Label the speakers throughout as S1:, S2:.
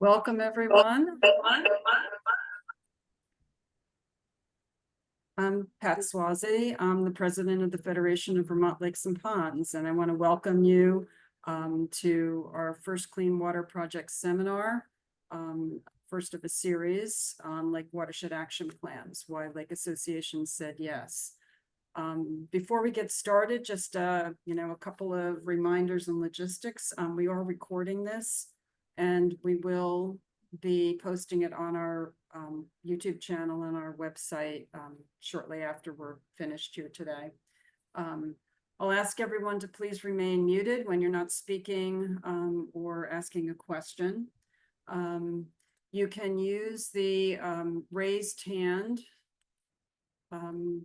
S1: Welcome, everyone. I'm Pat Swazi. I'm the president of the Federation of Vermont Lakes and Ponds, and I want to welcome you to our first Clean Water Project seminar, first of a series on Lake Watershed Action Plans, why Lake Associations said yes. Before we get started, just a couple of reminders and logistics. We are recording this, and we will be posting it on our YouTube channel and our website shortly after we're finished here today. I'll ask everyone to please remain muted when you're not speaking or asking a question. You can use the raised hand little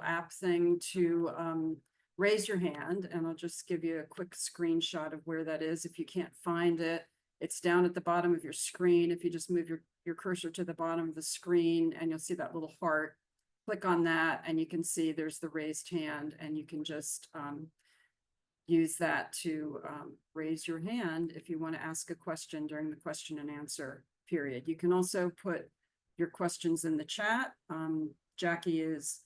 S1: app thing to raise your hand, and I'll just give you a quick screenshot of where that is. If you can't find it, it's down at the bottom of your screen. If you just move your cursor to the bottom of the screen, and you'll see that little heart, click on that, and you can see there's the raised hand, and you can just use that to raise your hand if you want to ask a question during the question and answer period. You can also put your questions in the chat. Jackie is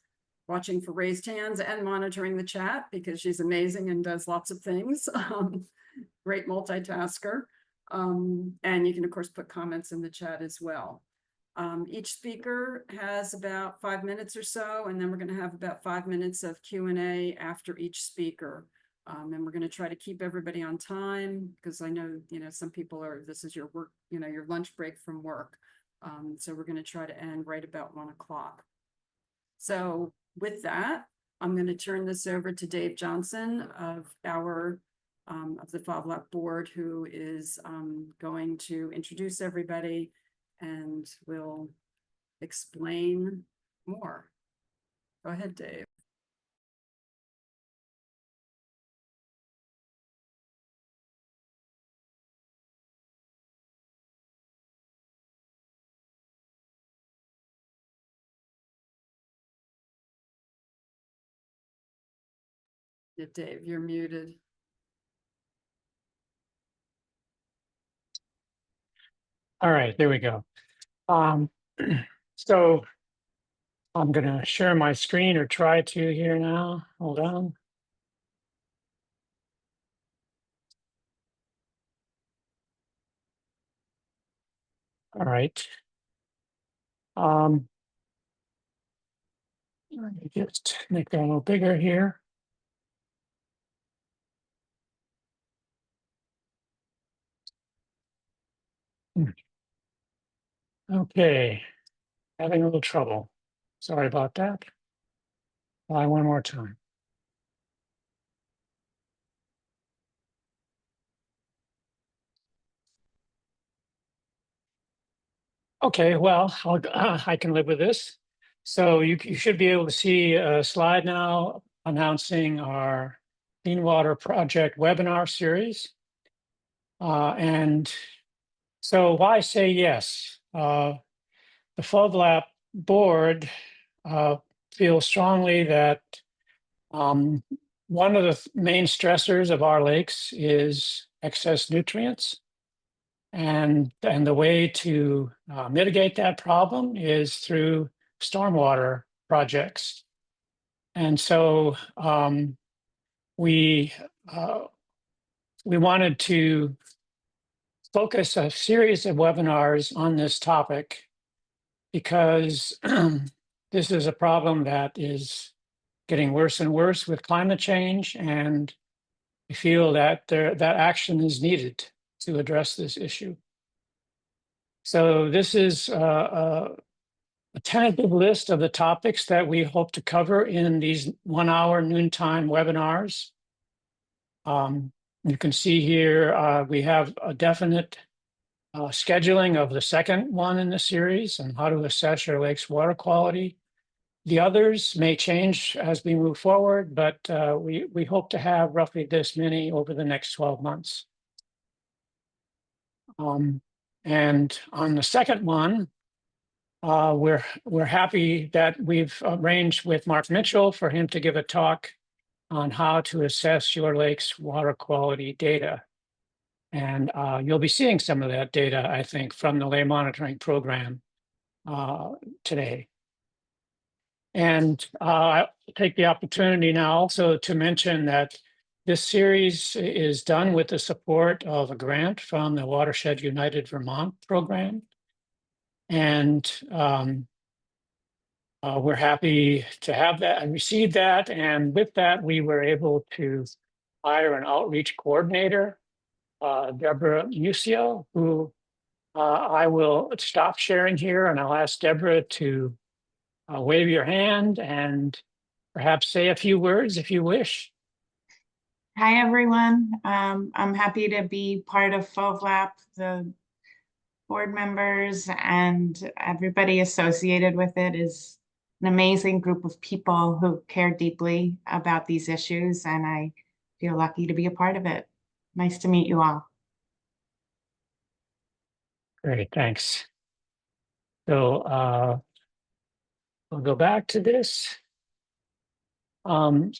S1: watching for raised hands and monitoring the chat because she's amazing and does lots of things. Great multitasker. And you can, of course, put comments in the chat as well. Each speaker has about 5 minutes or so, and then we're going to have about 5 minutes of Q&A after each speaker. And we're going to try to keep everybody on time because I know, some people this is your work, your lunch break from work. So we're going to try to end right about 1 o'clock. So with that, I'm going to turn this over to Dave Johnson of the FOVLAP board, who is going to introduce everybody and will explain more. Go ahead, Dave. Yeah, Dave, you're muted.
S2: All right, there we go. So I'm going to share my screen or try to here now. Hold on. All right. Let me just make that a little bigger here. Okay, having a little trouble. Sorry about that. Try one more time. Okay, well, I can live with this. So you should be able to see a slide now announcing our Clean Water Project webinar series. And so why say yes? The FOVLAP board feels strongly that one of the main stressors of our lakes is excess nutrients. And the way to mitigate that problem is through stormwater projects. And so we wanted to focus a series of webinars on this topic because this is a problem that is getting worse and worse with climate change, and we feel that that action is needed to address this issue. So this is a tentative list of the topics that we hope to cover in these 1 hour noontime webinars. You can see here we have a definite scheduling of the second one in the series on how to assess your lake's water quality. The others may change as we move forward, but we hope to have roughly this many over the next 12 months. And on the second one, we're happy that we've arranged with Mark Mitchell for him to give a talk on how to assess your lake's water quality data. And you'll be seeing some of that data, I think, from the lay monitoring program today. And I'll take the opportunity now also to mention that this series is done with the support of a grant from the Watershed United Vermont program. And we're happy to have that and receive that. And with that, we were able to hire an outreach coordinator, Deborah Musio, who I will stop sharing here and I'll ask Deborah to wave your hand and perhaps say a few words if you wish.
S3: Hi, everyone. I'm happy to be part of FOVLAP, the board members and everybody associated with it is an amazing group of people who care deeply about these issues, and I feel lucky to be a part of it. Nice to meet you all.
S2: Great, thanks. So we'll go back to this. So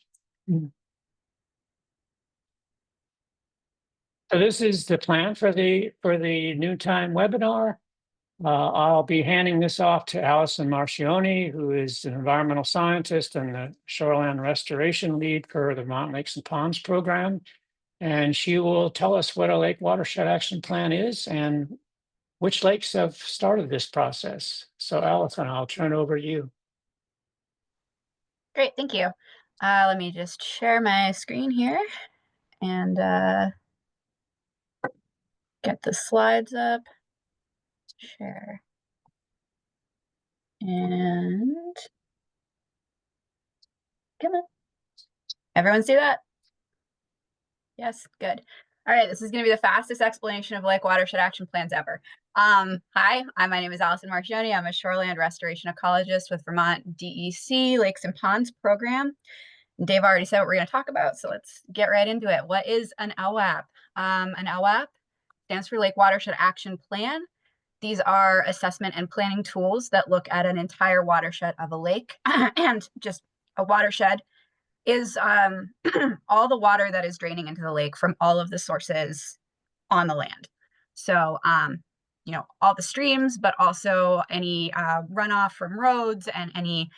S2: this is the plan for the noontime webinar. I'll be handing this off to Allison Marcioni, who is an environmental scientist and the shoreline restoration lead for the Vermont Lakes and Ponds program. And she will tell us what a lake watershed action plan is and which lakes have started this process. So Allison, I'll turn it over to you.
S4: Great, thank you. Let me just share my screen here and get the slides up. Share. And come on. Everyone see that? Yes, good. All right, this is going to be the fastest explanation of lake watershed action plans ever. Hi, my name is Allison Marcioni. I'm a shoreland restoration ecologist with Vermont DEC Lakes and Ponds program. And Dave already said what we're going to talk about, so let's get right into it. What is an LWAP? An LWAP stands for Lake Watershed Action Plan. These are assessment and planning tools that look at an entire watershed of a lake. And just a watershed is all the water that is draining into the lake from all of the sources on the land. So, you know, all the streams, but also any runoff from roads and any,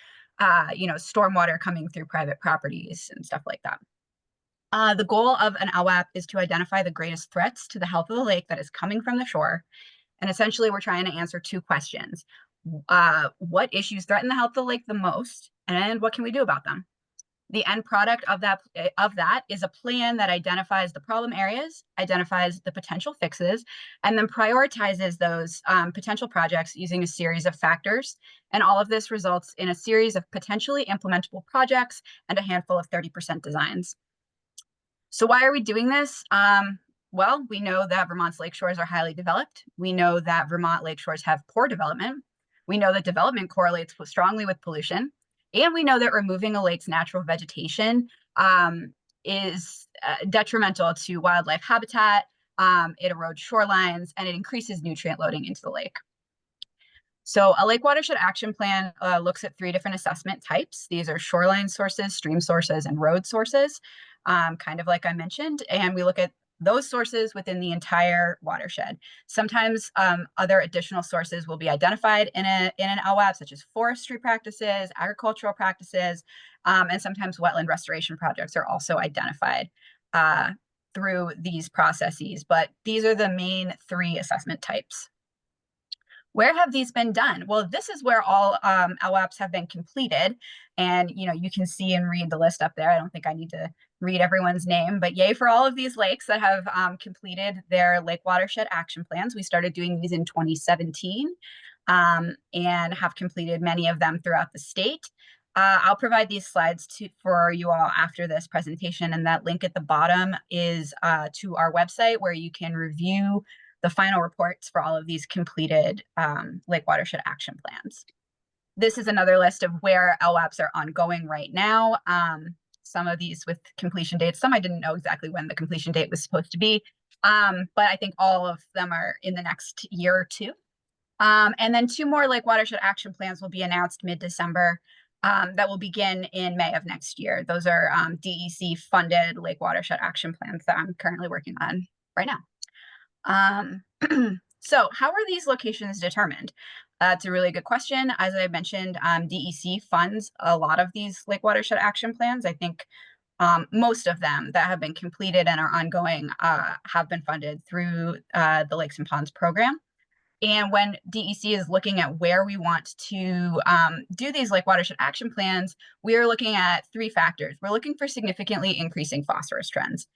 S4: you know, stormwater coming through private properties and stuff like that. The goal of an LWAP is to identify the greatest threats to the health of the lake that is coming from the shore. And essentially, we're trying to answer two questions. What issues threaten the health of the lake the most, and what can we do about them? The end product of that is a plan that identifies the problem areas, identifies the potential fixes, and then prioritizes those potential projects using a series of factors. And all of this results in a series of potentially implementable projects and a handful of 30% designs. So why are we doing this? Well, we know that Vermont's lake shores are highly developed. We know that Vermont lake shores have poor development. We know that development correlates strongly with pollution. And we know that removing a lake's natural vegetation is detrimental to wildlife habitat. It erodes shorelines and it increases nutrient loading into the lake. So a lake watershed action plan looks at 3 different assessment types. These are shoreline sources, stream sources, and road sources, kind of like I mentioned. And we look at those sources within the entire watershed. Sometimes other additional sources will be identified in an LWAP, such as forestry practices, agricultural practices, and sometimes wetland restoration projects are also identified through these processes. But these are the main 3 assessment types. Where have these been done? Well, this is where all LWAPs have been completed. And, you know, you can see and read the list up there. I don't think I need to read everyone's name, but yay for all of these lakes that have completed their lake watershed action plans. We started doing these in 2017 and have completed many of them throughout the state. I'll provide these slides for you all after this presentation, and that link at the bottom is to our website where you can review the final reports for all of these completed lake watershed action plans. This is another list of where LWAPs are ongoing right now. Some of these with completion dates, some I didn't know exactly when the completion date was supposed to be, but I think all of them are in the next year or 2. And then 2 more lake watershed action plans will be announced mid-December that will begin in May of next year. Those are DEC funded lake watershed action plans that I'm currently working on right now. So how are these locations determined? It's a really good question. As I mentioned, DEC funds a lot of these lake watershed action plans. I think most of them that have been completed and are ongoing have been funded through the Lakes and Ponds program. And when DEC is looking at where we want to do these lake watershed action plans, we are looking at 3 factors. We're looking for significantly increasing phosphorus trends.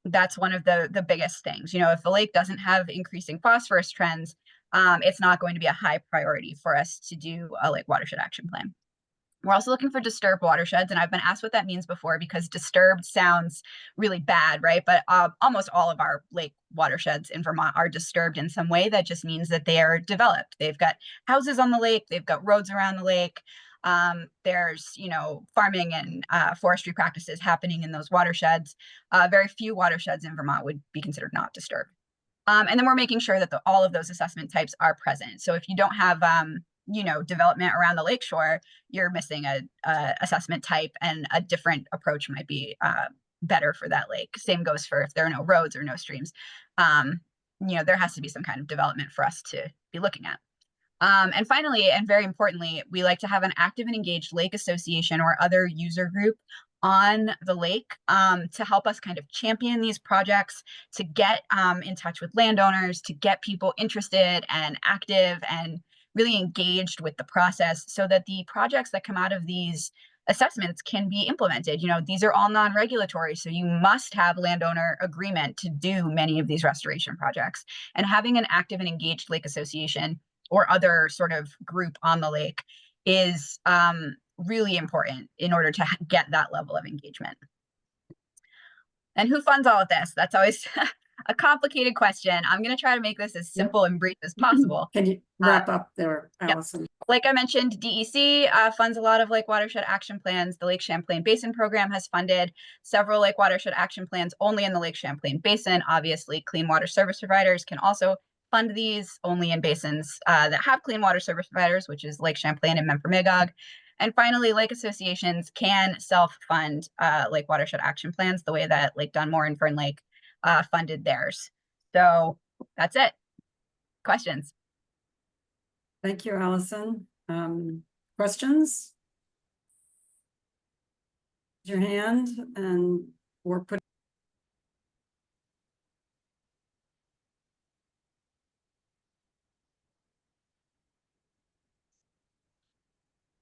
S4: That's one of the biggest things. You know, if the lake doesn't have increasing phosphorus trends, it's not going to be a high priority for us to do a lake watershed action plan. We're also looking for disturbed watersheds, and I've been asked what that means before because disturbed sounds really bad, right? But almost all of our lake watersheds in Vermont are disturbed in some way. That just means that they are developed. They've got houses on the lake, they've got roads around the lake. There's, you know, farming and forestry practices happening in those watersheds. Very few watersheds in Vermont would be considered not disturbed. And then we're making sure that all of those assessment types are present. So if you don't have you know, development around the lakeshore, you're missing a assessment type, and a different approach might be better for that lake. Same goes for if there are no roads or no streams. You know, there has to be some kind of development for us to be looking at. And finally, and very importantly, we like to have an active and engaged lake association or other user group on the lake to help us kind of champion these projects, to get in touch with landowners, to get people interested and active and really engaged with the process so that the projects that come out of these assessments can be implemented. You know, these are all non-regulatory, so you must have landowner agreement to do many of these restoration projects. And having an active and engaged lake association or other sort of group on the lake is really important in order to get that level of engagement. And who funds all of this? That's always a complicated question. I'm going to try to make this as simple and brief as possible.
S1: Can you wrap up there, Allison?
S4: Yep. Like I mentioned, DEC funds a lot of lake watershed action plans. The Lake Champlain Basin program has funded several lake watershed action plans only in the Lake Champlain Basin. Obviously, clean water service providers can also fund these only in basins that have clean water service providers, which is Lake Champlain and Memphremagog. And finally, lake associations can self-fund lake watershed action plans the way that Lake Dunmore and Fern Lake funded theirs. So that's it. Questions?
S1: Thank you, Allison. Questions? Raise your hand and or put.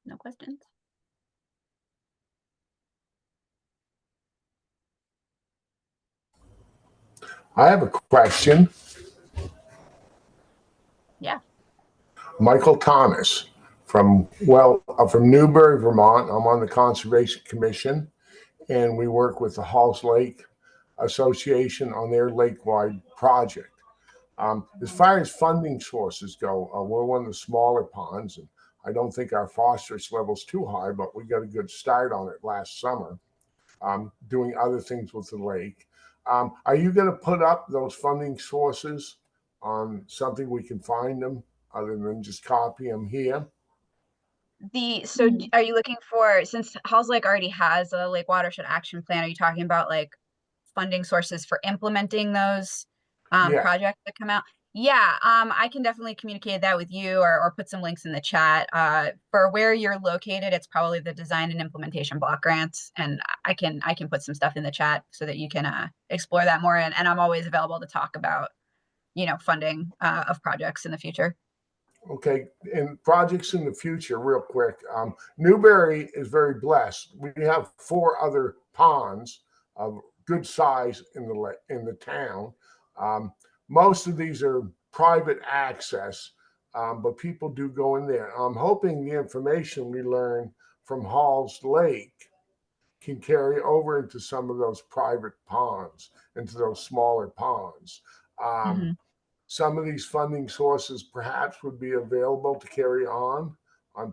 S4: No questions?
S5: I have a question.
S4: Yeah.
S5: Michael Thomas from Newbury, Vermont. I'm on the Conservation Commission, and we work with the Halls Lake Association on their lake-wide project. As far as funding sources go, we're one of the smaller ponds, and I don't think our phosphorus level's too high, but we got a good start on it last summer, doing other things with the lake. Are you going to put up those funding sources on something we can find them other than just copy them here?
S4: So are you looking for, since Halls Lake already has a lake watershed action plan, are you talking about like funding sources for implementing those
S5: Yeah.
S4: projects that come out? Yeah, I can definitely communicate that with you or put some links in the chat. For where you're located, it's probably the design and implementation block grants, and I can put some stuff in the chat so that you can explore that more. And I'm always available to talk about, you know, funding of projects in the future.
S5: Okay, and projects in the future, real quick. Newbury is very blessed. We have 4 other ponds of good size in the town. Most of these are private access, but people do go in there. I'm hoping the information we learn from Halls Lake can carry over into some of those private ponds, into those smaller ponds. Some of these funding sources perhaps would be available to carry on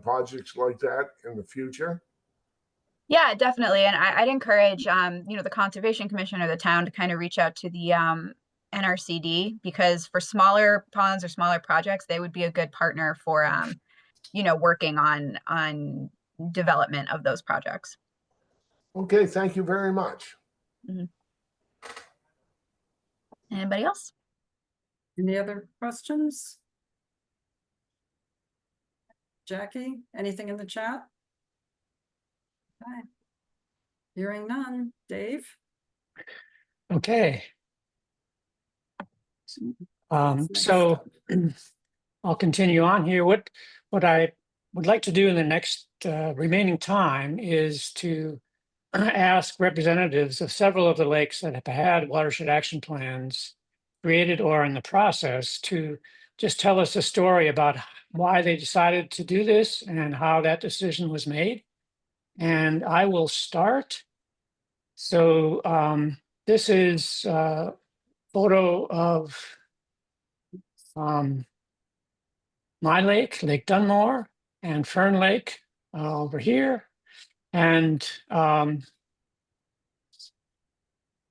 S5: projects like that in the future.
S4: Yeah, definitely. And I'd encourage, you know, the Conservation Commission or the town to kind of reach out to the NRCD, because for smaller ponds or smaller projects, they would be a good partner for, you know, working on development of those projects.
S5: Okay, thank you very much.
S4: Anybody else?
S1: Any other questions? Jackie, anything in the chat? Okay. Hearing none. Dave?
S2: Okay.
S1: What's next
S2: So
S1: up?
S2: I'll continue on here. What I would like to do in the next remaining time is to ask representatives of several of the lakes that have had watershed action plans created or in the process to just tell us a story about why they decided to do this and how that decision was made. And I will start. So this is a photo of my lake, Lake Dunmore, and Fern Lake over here. And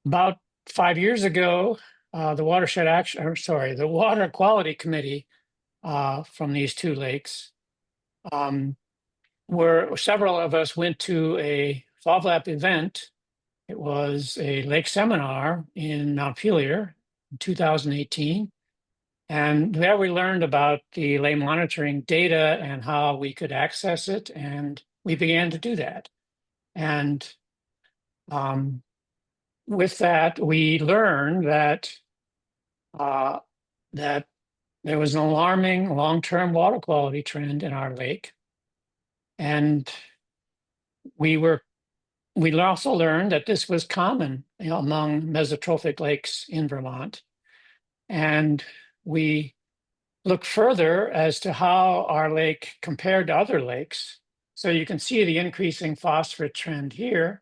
S2: about 5 years ago, the Watershed Action, or sorry, the Water Quality Committee from these two lakes, where several of us went to a FOVLAP event. It was a lake seminar in Montpelier in 2018. And there we learned about the lake monitoring data and how we could access it. And we began to do that. And with that, we learned that that there was an alarming long-term water quality trend in our lake. And we also learned that this was common, among mesotrophic lakes in Vermont. And we looked further as to how our lake compared to other lakes. So you can see the increasing phosphorus trend here.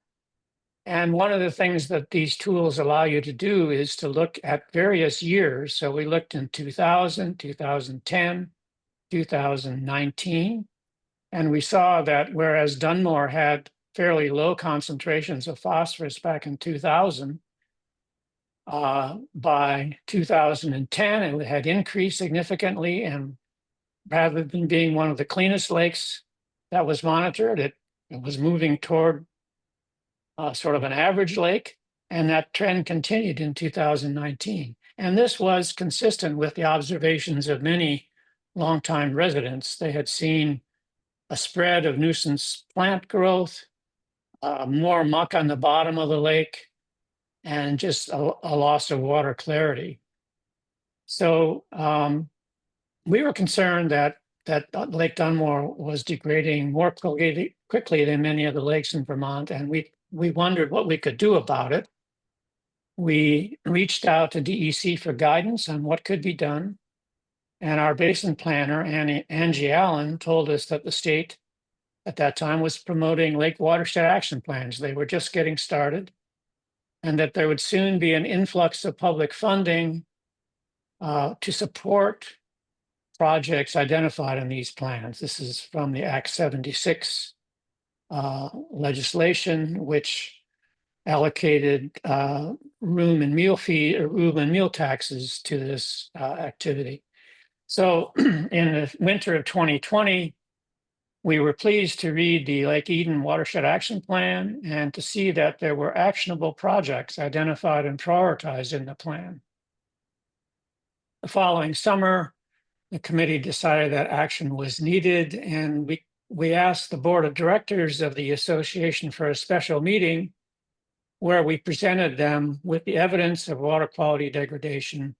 S2: And one of the things that these tools allow you to do is to look at various years. So we looked in 2000, 2010, 2019, and we saw that whereas Dunmore had fairly low concentrations of phosphorus back in 2000, by 2010, it had increased significantly. And rather than being one of the cleanest lakes that was monitored, it was moving toward sort of an average lake, and that trend continued in 2019. And this was consistent with the observations of many longtime residents. They had seen a spread of nuisance plant growth, more muck on the bottom of the lake, and just a loss of water clarity. So we were concerned that Lake Dunmore was degrading more quickly than many of the lakes in Vermont, and we wondered what we could do about it. We reached out to DEC for guidance on what could be done. And our basin planner, Angie Allen, told us that the state at that time was promoting lake watershed action plans. They were just getting started, and that there would soon be an influx of public funding to support projects identified in these plans. This is from the Act 76 legislation, which allocated room and meal taxes to this activity. So in the winter of 2020, we were pleased to read the Lake Eden Watershed Action Plan and to see that there were actionable projects identified and prioritized in the plan. The following summer, the committee decided that action was needed, and we asked the board of directors of the association for a special meeting where we presented them with the evidence of water quality degradation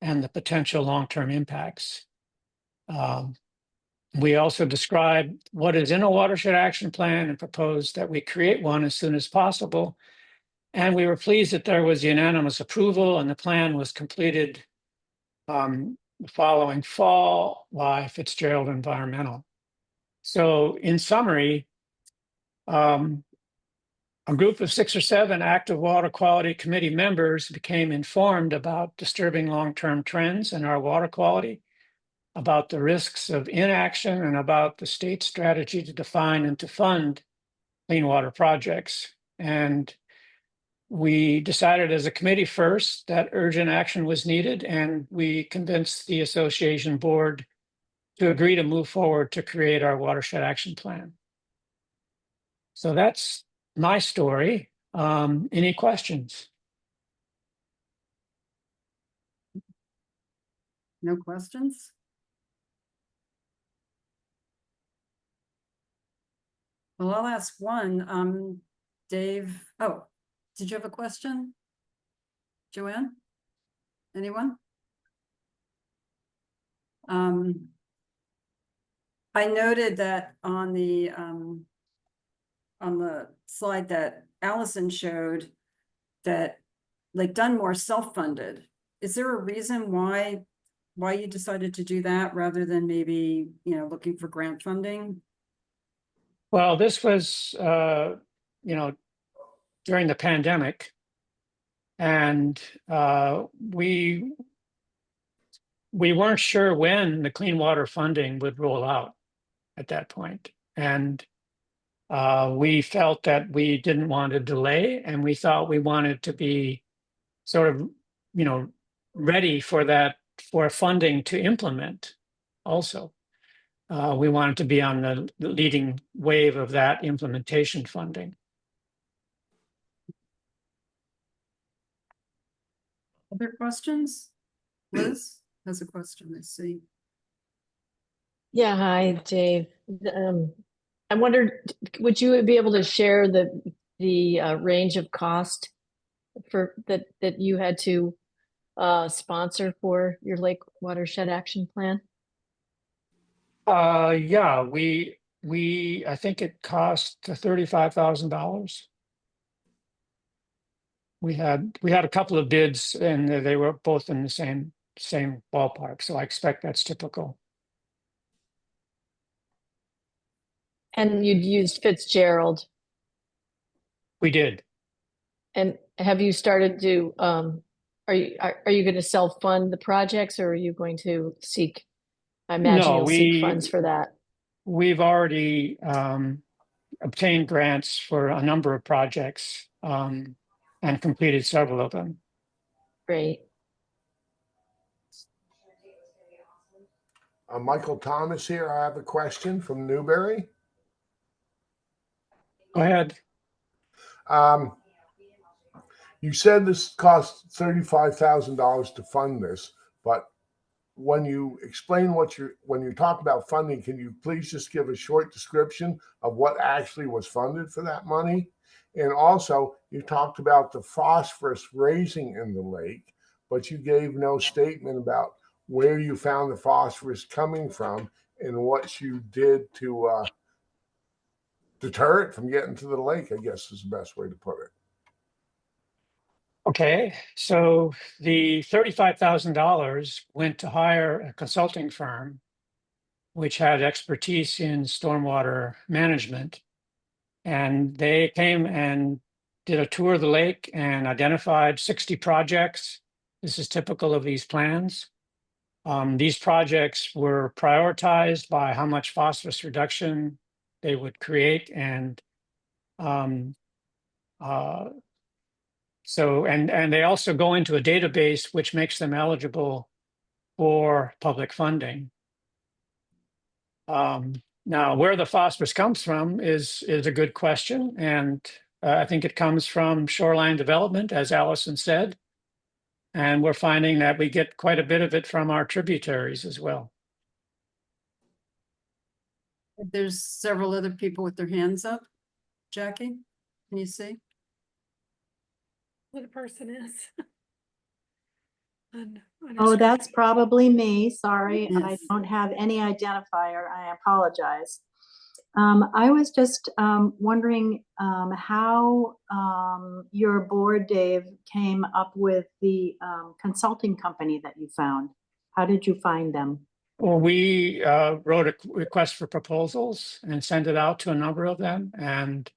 S2: and the potential long-term impacts. We also described what is in a watershed action plan and proposed that we create one as soon as possible. And we were pleased that there was unanimous approval, and the plan was completed the following fall by Fitzgerald Environmental. So in summary, a group of 6 or 7 active water quality committee members became informed about disturbing long-term trends in our water quality, about the risks of inaction, and about the state's strategy to define and to fund clean water projects. And we decided as a committee first that urgent action was needed, and we convinced the association board to agree to move forward to create our watershed action plan. So that's my story. Any questions?
S1: No questions? Well, I'll ask one, Dave, oh, did you have a question? Joanne? Anyone? I noted that on the slide that Allison showed that Lake Dunmore self-funded. Is there a reason why you decided to do that rather than maybe, looking for grant funding?
S2: Well, this was, during the pandemic. And we weren't sure when the clean water funding would roll out at that point. And we felt that we didn't want to delay, and we thought we wanted to be sort of, ready for that, for funding to implement also. We wanted to be on the leading wave of that implementation funding.
S1: Other questions? Liz has a question, I see.
S6: Yeah, hi, Dave. I wondered, would you be able to share the range of cost for that you had to sponsor for your Lake Watershed Action Plan?
S2: Yeah, I think it cost $35,000. We had a couple of bids, and they were both in the same ballpark. So I expect that's typical.
S6: And you'd used Fitzgerald.
S2: We did.
S6: And have you started to are you going to self-fund the projects, or are you going to seek? I imagine
S2: No,
S6: you'll seek funds for that.
S2: We've already obtained grants for a number of projects and completed several of them.
S6: Great.
S5: Michael Thomas here. I have a question from Newberry.
S2: Go ahead.
S5: You said this cost $35,000 to fund this, but when you explain when you talk about funding, can you please just give a short description of what actually was funded for that money? And also, you talked about the phosphorus raising in the lake, but you gave no statement about where you found the phosphorus coming from and what you did to deter it from getting to the lake, I guess is the best way to put it.
S2: Okay, so the $35,000 went to hire a consulting firm which had expertise in stormwater management. And they came and did a tour of the lake and identified 60 projects. This is typical of these plans. These projects were prioritized by how much phosphorus reduction they would create, and and they also go into a database which makes them eligible for public funding. Now, where the phosphorus comes from is a good question, and I think it comes from shoreline development, as Allison said, and we're finding that we get quite a bit of it from our tributaries as well.
S1: There's several other people with their hands up. Jackie, can you see?
S7: Who the person is?
S8: Oh, that's probably me. Sorry, I
S1: Yes.
S8: don't have any identifier. I apologize. I was just wondering how your board, Dave, came up with the consulting company that you found. How did you find them?
S2: Well, we wrote a request for proposals and sent it out to a number of them. And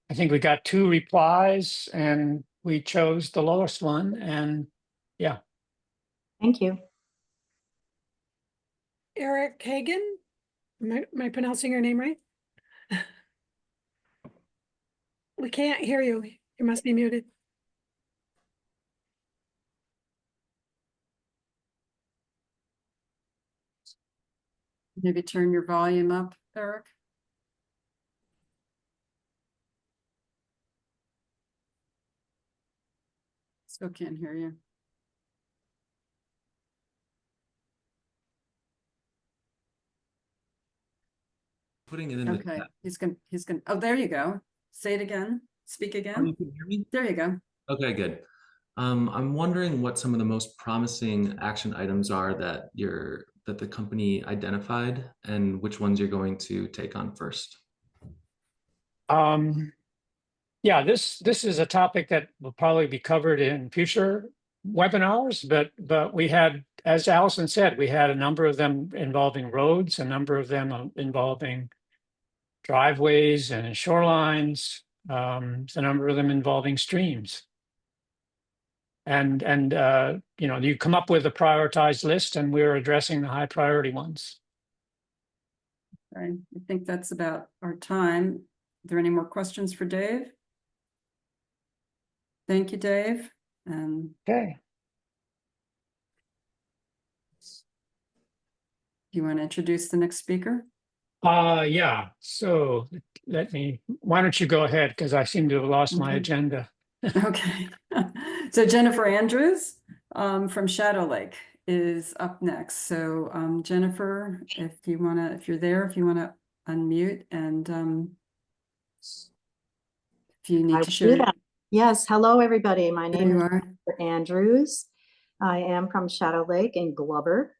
S2: I think we got 2 replies, and we chose the lowest one. And yeah.
S8: Thank you.
S7: Eric Hagan. Am I pronouncing your name right? We can't hear you. You must be muted.
S1: Maybe turn your volume up, Eric. Still can't hear you.
S9: putting it in the
S1: Okay,
S9: chat.
S1: he's gonna, oh, there you go. Say it again. Speak
S9: Oh, you
S1: again.
S9: can hear me?
S1: There you go.
S9: Okay, good. I'm wondering what some of the most promising action items are that the company identified, and which ones you're going to take on first.
S2: Yeah, this is a topic that will probably be covered in future webinars, but we had, as Allison said, we had a number of them involving roads, a number of them involving driveways and shorelines, a number of them involving streams. And you know, you come up with a prioritized list, and we're addressing the high priority ones.
S1: Right. I think that's about our time. Are there any more questions for Dave? Thank you, Dave. And
S2: Okay.
S1: do you want to introduce the next speaker?
S2: Yeah. So why don't you go ahead? Because I seem to have lost my
S1: Okay.
S2: agenda.
S1: Okay. So Jennifer Andrews from Shadow Lake is up next. So Jennifer, if you want to unmute and if you
S8: I
S1: need
S8: will
S1: to
S8: do
S1: share.
S8: that. Yes, hello, everybody. My
S1: There
S8: name
S1: you
S8: is
S1: are.
S8: Jennifer Andrews. I am from Shadow Lake in Glover.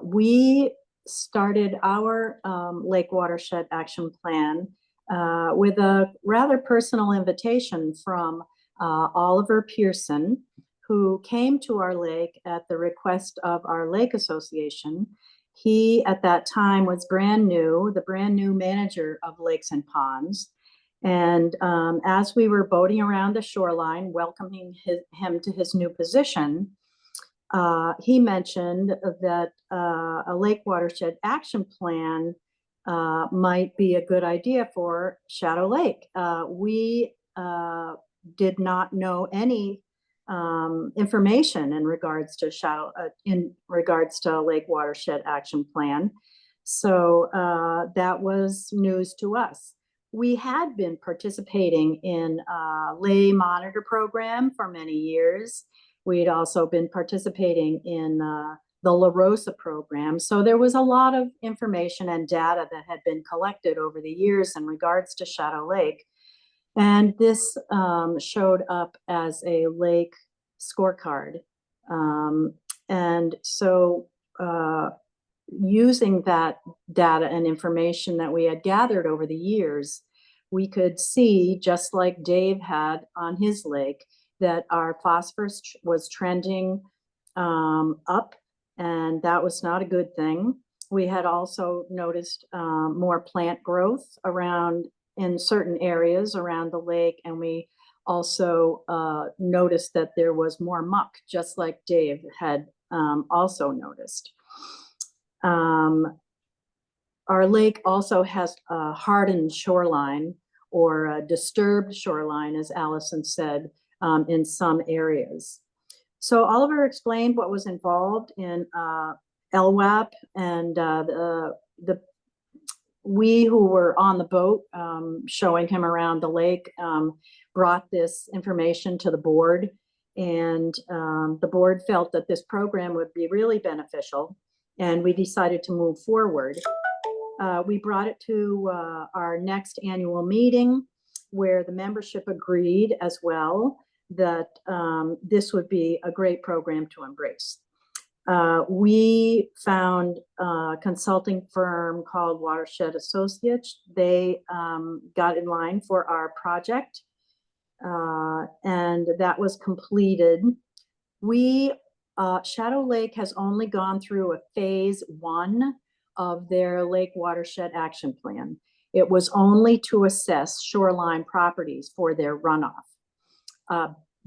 S8: We started our Lake Watershed Action Plan with a rather personal invitation from Oliver Pearson, who came to our lake at the request of our lake association. He, at that time, was the brand new manager of lakes and ponds. And as we were boating around the shoreline, welcoming him to his new position, he mentioned that a lake watershed action plan might be a good idea for Shadow Lake. We did not know any information in regards to Lake Watershed Action Plan. So that was news to us. We had been participating in a lay monitor program for many years. We had also been participating in the La Rosa program. So there was a lot of information and data that had been collected over the years in regards to Shadow Lake. And this showed up as a lake scorecard. And so using that data and information that we had gathered over the years, we could see, just like Dave had on his lake, that our phosphorus was trending up, and that was not a good thing. We had also noticed more plant growth in certain areas around the lake, and we also noticed that there was more muck, just like Dave had also noticed. Our lake also has a hardened shoreline, or a disturbed shoreline, as Allison said, in some areas. So Oliver explained what was involved in LWAP, and we who were on the boat showing him around the lake brought this information to the board, and the board felt that this program would be really beneficial, and we decided to move forward. We brought it to our next annual meeting, where the membership agreed as well that this would be a great program to embrace. We found a consulting firm called Watershed Associates. They got in line for our project, and that was completed. Shadow Lake has only gone through a phase 1 of their Lake Watershed Action Plan. It was only to assess shoreline properties for their runoff.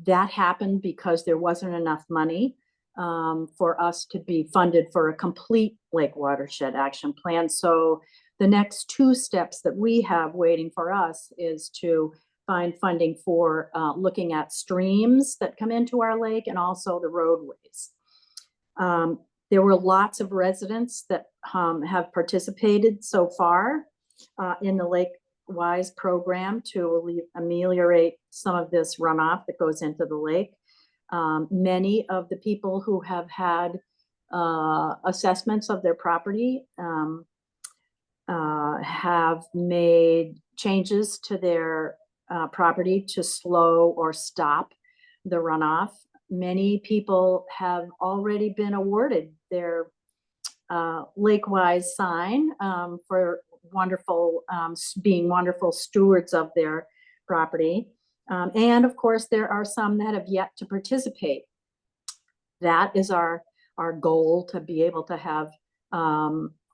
S8: That happened because there wasn't enough money for us to be funded for a complete Lake Watershed Action Plan. So the next 2 steps that we have waiting for us is to find funding for looking at streams that come into our lake, and also the roadways. There were lots of residents that have participated so far in the Lake Wise program to ameliorate some of this runoff that goes into the lake. Many of the people who have had assessments of their property have made changes to their property to slow or stop the runoff. Many people have already been awarded their Lake-wise sign for wonderful, being wonderful stewards of their property. And of course, there are some that have yet to participate. That is our goal, to be able to have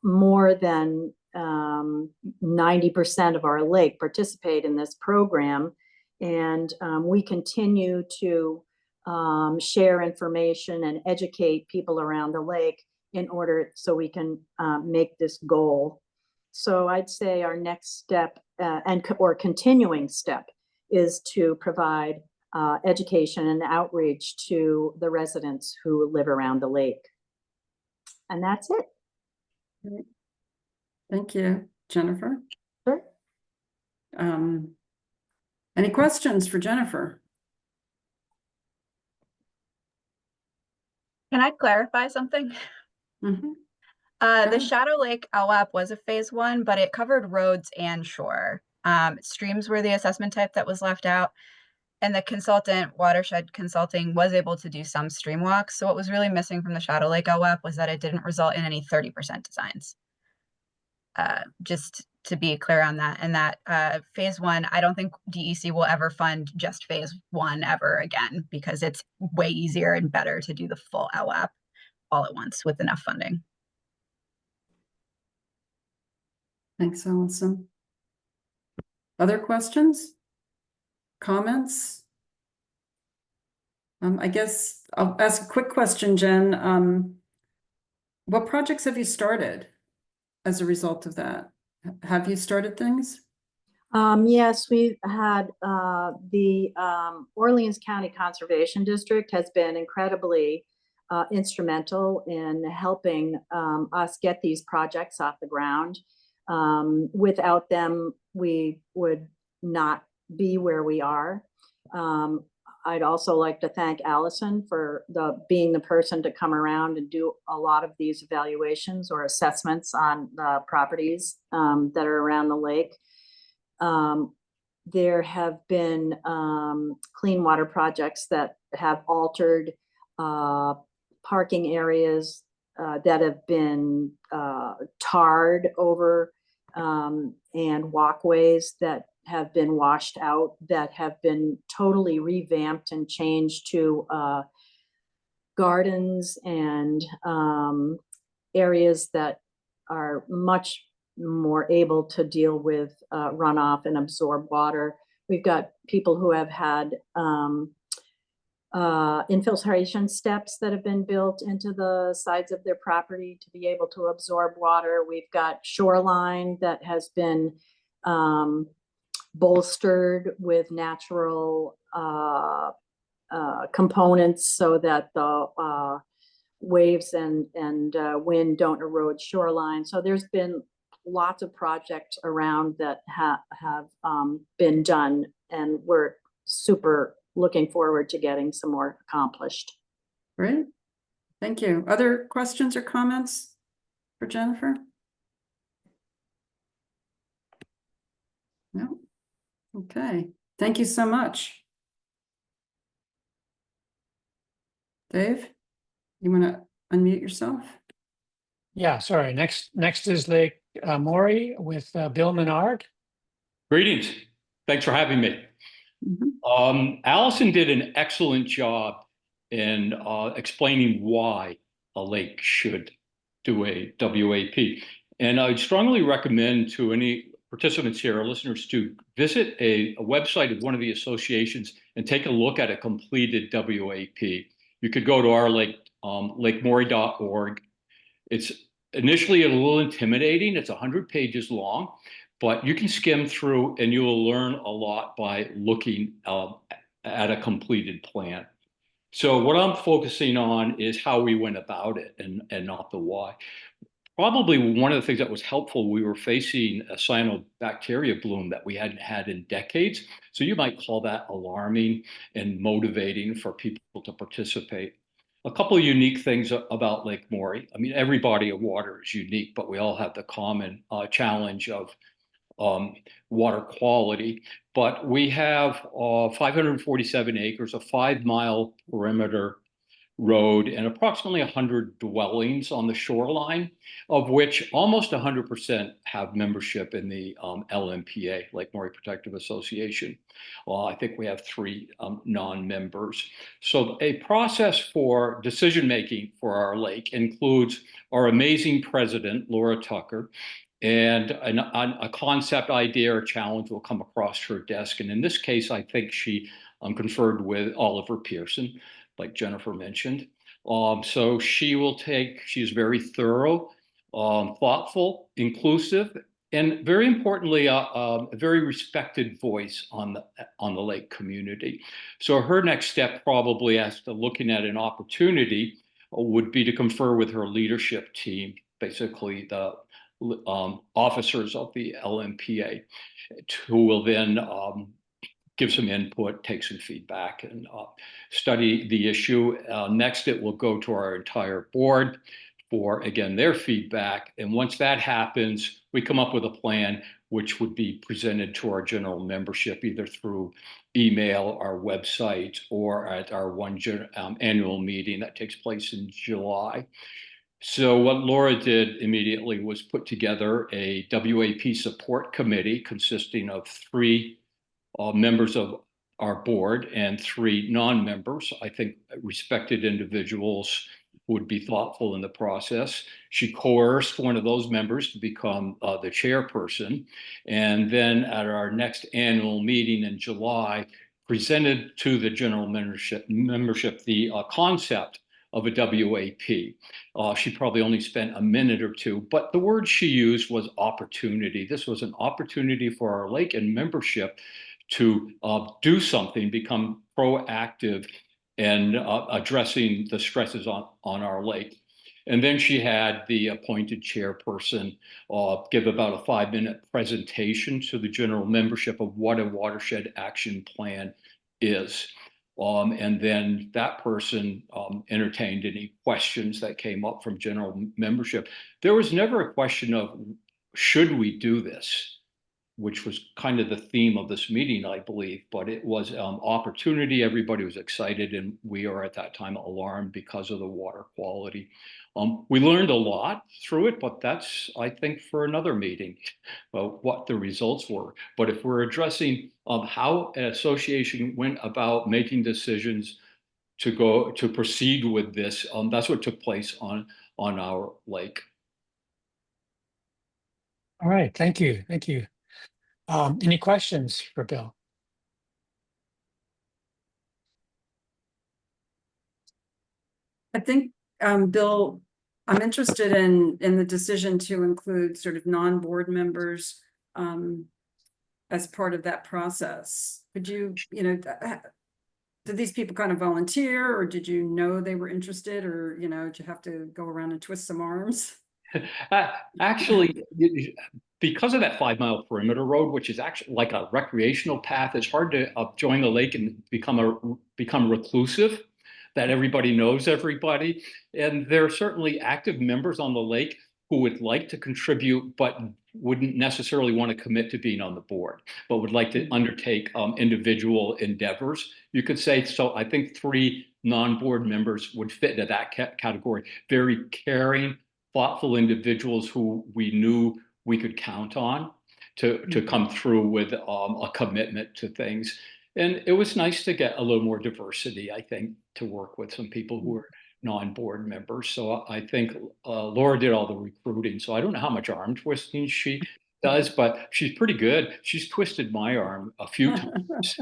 S8: more than 90% of our lake participate in this program. And we continue to share information and educate people around the lake in order so we can make this goal. So I'd say our next step or continuing step is to provide education and outreach to the residents who live around the lake. And that's it.
S1: Great. Thank you, Jennifer.
S8: Sure.
S1: Any questions for Jennifer?
S4: Can I clarify something?
S1: Mhm.
S4: The
S1: ahead.
S4: Shadow Lake LWAP was a phase 1, but it covered roads and shore. Streams were the assessment type that was left out. And the consultant, Watershed Consulting, was able to do some stream walks. So what was really missing from the Shadow Lake LWAP was that it didn't result in any 30% designs. Just to be clear on that. And that phase 1, I don't think DEC will ever fund just phase 1 ever again, because it's way easier and better to do the full LWAP all at once with enough funding.
S1: Thanks, Allison. Other questions? Comments? I guess I'll ask a quick question, Jen. What projects have you started as a result of that? Have you started things?
S8: Yes, we've had the Orleans County Conservation District has been incredibly instrumental in helping us get these projects off the ground. Without them, we would not be where we are. I'd also like to thank Allison for being the person to come around and do a lot of these evaluations or assessments on the properties that are around the lake. There have been clean water projects that have altered parking areas that have been tarred over, and walkways that have been washed out, that have been totally revamped and changed to gardens and areas that are much more able to deal with runoff and absorb water. We've got people who have had infiltration steps that have been built into the sides of their property to be able to absorb water. We've got shoreline that has been bolstered with natural components so that the waves and wind don't erode shoreline. So there's been lots of projects around that have been done, and we're super looking forward to getting some more accomplished.
S1: Great. Thank you. Other questions or comments for Jennifer? No. Okay. Thank you so much. Dave, you want to unmute yourself?
S2: Yeah, sorry. Next is Lake Maury with Bill Menard.
S10: Greetings. Thanks for having me.
S1: Mhm.
S10: Allison did an excellent job in explaining why a lake should do a WAP. And I'd strongly recommend to any participants here or listeners to visit a website of one of the associations and take a look at a completed WAP. You could go to our lake, lakemaury.org. It's initially a little intimidating. It's 100 pages long, but you can skim through and you will learn a lot by looking at a completed plan. So what I'm focusing on is how we went about it and not the why. Probably one of the things that was helpful, we were facing a cyanobacteria bloom that we hadn't had in decades. So you might call that alarming and motivating for people to participate. a couple of unique things about Lake Maury. I mean, every body of water is unique, but we all have the common challenge of water quality. But we have 547 acres, a 5-mile perimeter road, and approximately 100 dwellings on the shoreline, of which almost 100% have membership in the LMPA, Lake Maury Protective Association. I think we have 3 non-members. So a process for decision-making for our lake includes our amazing president, Laura Tucker, and a concept, idea, or challenge will come across her desk. And in this case, I think she conferred with Oliver Pearson, like Jennifer mentioned. So she's very thorough, thoughtful, inclusive, and very importantly, a very respected voice on the lake community. So her next step, probably after looking at an opportunity, would be to confer with her leadership team, basically the officers of the LMPA, who will then give some input, take some feedback, and study the issue. Next, it will go to our entire board for, again, their feedback. And once that happens, we come up with a plan which would be presented to our general membership, either through email, our website, or at our annual meeting that takes place in July. So what Laura did immediately was put together a WAP support committee consisting of 3 members of our board and 3 non-members. I think respected individuals would be thoughtful in the process. She coerced one of those members to become the chairperson. And then at our next annual meeting in July, presented to the general membership the concept of a WAP. She probably only spent a minute or 2, but the word she used was opportunity. This was an opportunity for our lake and membership to do something, become proactive and addressing the stresses on our lake. And then she had the appointed chairperson give about a 5-minute presentation to the general membership of what a watershed action plan is. And then that person entertained any questions that came up from general membership. There was never a question of, should we do this? Which was kind of the theme of this meeting, I believe, but it was opportunity. Everybody was excited, and we are at that time alarmed because of the water quality. We learned a lot through it, but that's, I think, for another meeting, what the results were. But if we're addressing how an association went about making decisions to proceed with this, that's what took place on our lake.
S2: All right, thank you, thank you. Any questions for Bill?
S1: I think, Bill, I'm interested in the decision to include sort of non-board members as part of that process. Could you, did these people kind of volunteer, or did you know they were interested, or, did you have to go around and twist some arms?
S10: Actually, because of that 5-mile perimeter road, which is actually like a recreational path, it's hard to join the lake and become reclusive, that everybody knows everybody. And there are certainly active members on the lake who would like to contribute, but wouldn't necessarily want to commit to being on the board, but would like to undertake individual endeavors, you could say. So I think 3 non-board members would fit into that category. Very caring, thoughtful individuals who we knew we could count on to come through with a commitment to things. And it was nice to get a little more diversity, I think, to work with some people who were non-board members. So I think Laura did all the recruiting. So I don't know how much arm twisting she does, but she's pretty good. She's twisted my arm a few times.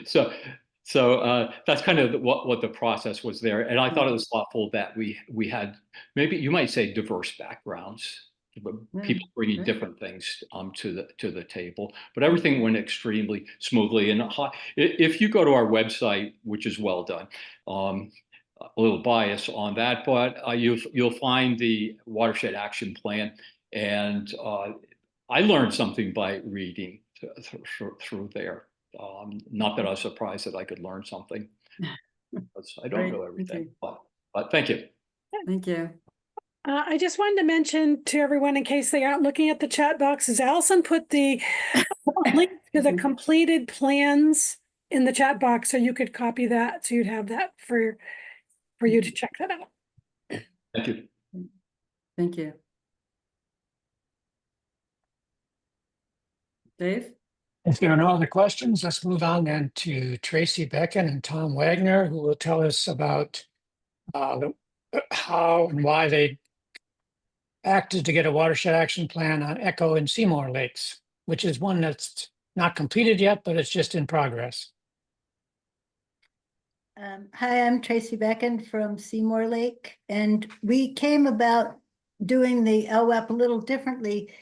S10: So that's kind of what the process was there. And I thought it was thoughtful that we had, maybe you might say, diverse backgrounds, people bringing different things to the table, but everything went extremely smoothly. And if you go to our website, which is well done, a little bias on that, but you'll find the Watershed Action Plan. And I learned something by reading through there. Not that I was surprised that I could learn something. I don't know everything, but Thank you.
S1: Thank you.
S7: I just wanted to mention to everyone, in case they aren't looking at the chat boxes, Allison put the link to the completed plans in the chat box, so you could copy that, so you'd have that for you to check that out.
S10: Thank you.
S1: Thank you. Dave?
S2: If there are no other questions, let's move on then to Tracy Becken and Tom Wagner, who will tell us about how and why they acted to get a watershed action plan on Echo and Seymour Lakes, which is one that's not completed yet, but it's just in progress.
S11: Hi, I'm Tracy Becken from Seymour Lake, and we came about doing the LWAP a little differently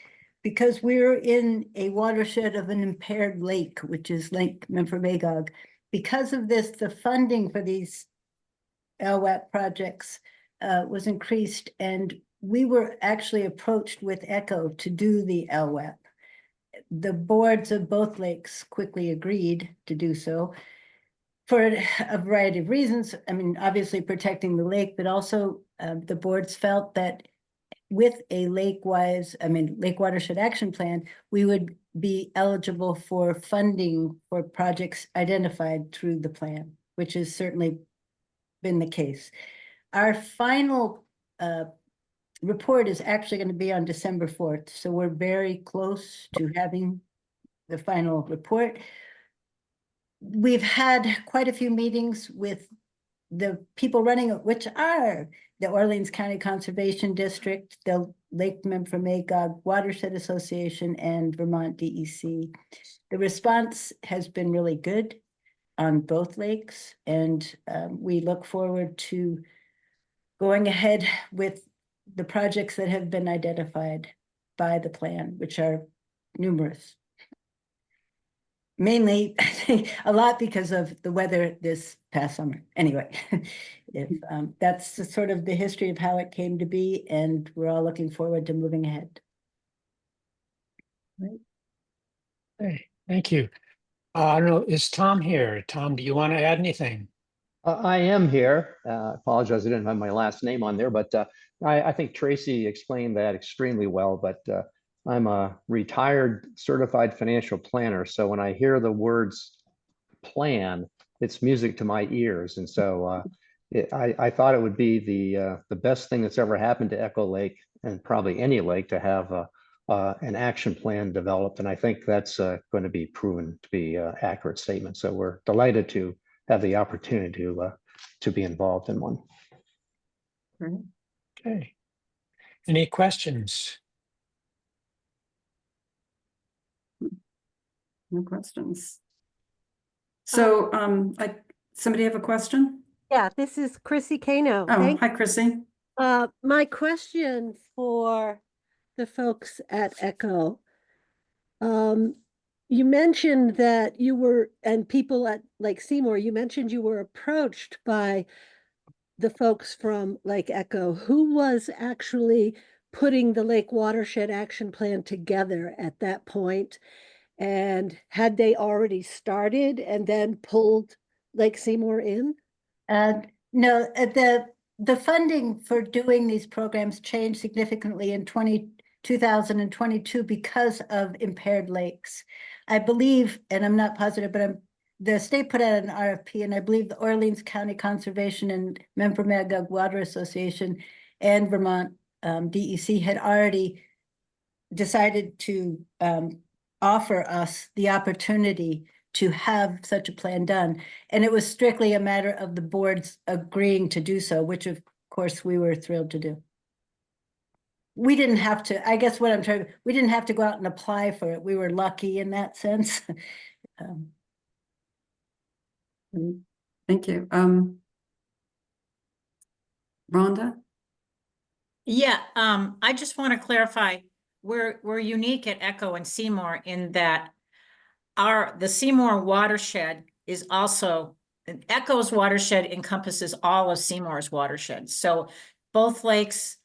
S11: because we're in a watershed of an impaired lake, which is Lake Memphremagog. Because of this, the funding for these LWAP projects was increased, and we were actually approached with Echo to do the LWAP. The boards of both lakes quickly agreed to do so for a variety of reasons. I mean, obviously protecting the lake, but also the boards felt that with a lake watershed action plan, we would be eligible for funding for projects identified through the plan, which has certainly been the case. Our final report is actually going to be on December 4th. So we're very close to having the final report. We've had quite a few meetings with the people running it, which are the Orleans County Conservation District, the Lake Memphremagog Watershed Association, and Vermont DEC. The response has been really good on both lakes, and we look forward to going ahead with the projects that have been identified by the plan, which are numerous. Mainly, I think a lot because of the weather this past summer. Anyway, that's sort of the history of how it came to be, and we're all looking forward to moving ahead.
S2: Hey, thank you. I don't know, is Tom here? Tom, do you want to add anything?
S12: I am here. Apologize, I didn't have my last name on there, but I think Tracy explained that extremely well. But I'm a retired certified financial planner, so when I hear the words plan, it's music to my ears. And so I thought it would be the best thing that's ever happened to Echo Lake, and probably any lake, to have an action plan developed. And I think that's going to be proven to be an accurate statement. So we're delighted to have the opportunity to be involved in one.
S2: Okay. Any questions?
S1: No questions. So, somebody have a question?
S13: Yeah, this is Chrissy Kano.
S1: Oh, hi, Chrissy.
S13: My question for the folks at Echo. You mentioned that you were, and people at Lake Seymour, you mentioned you were approached by the folks from Lake Echo. Who was actually putting the Lake Watershed Action Plan together at that point? And had they already started and then pulled Lake Seymour in?
S11: No, the funding for doing these programs changed significantly in 2022 because of impaired lakes. I believe, and I'm not positive, but the state put out an RFP, and I believe the Orleans County Conservation and Memphremagog Water Association and Vermont DEC had already decided to offer us the opportunity to have such a plan done. And it was strictly a matter of the boards agreeing to do so, which of course we were thrilled to do. We didn't have to, I guess what I'm trying, we didn't have to go out and apply for it. We were lucky in that sense.
S1: Thank you. Rhonda?
S14: Yeah, I just want to clarify, we're unique at Echo and Seymour in that the Seymour watershed is also, Echo's watershed encompasses all of Seymour's watershed. So both lakes,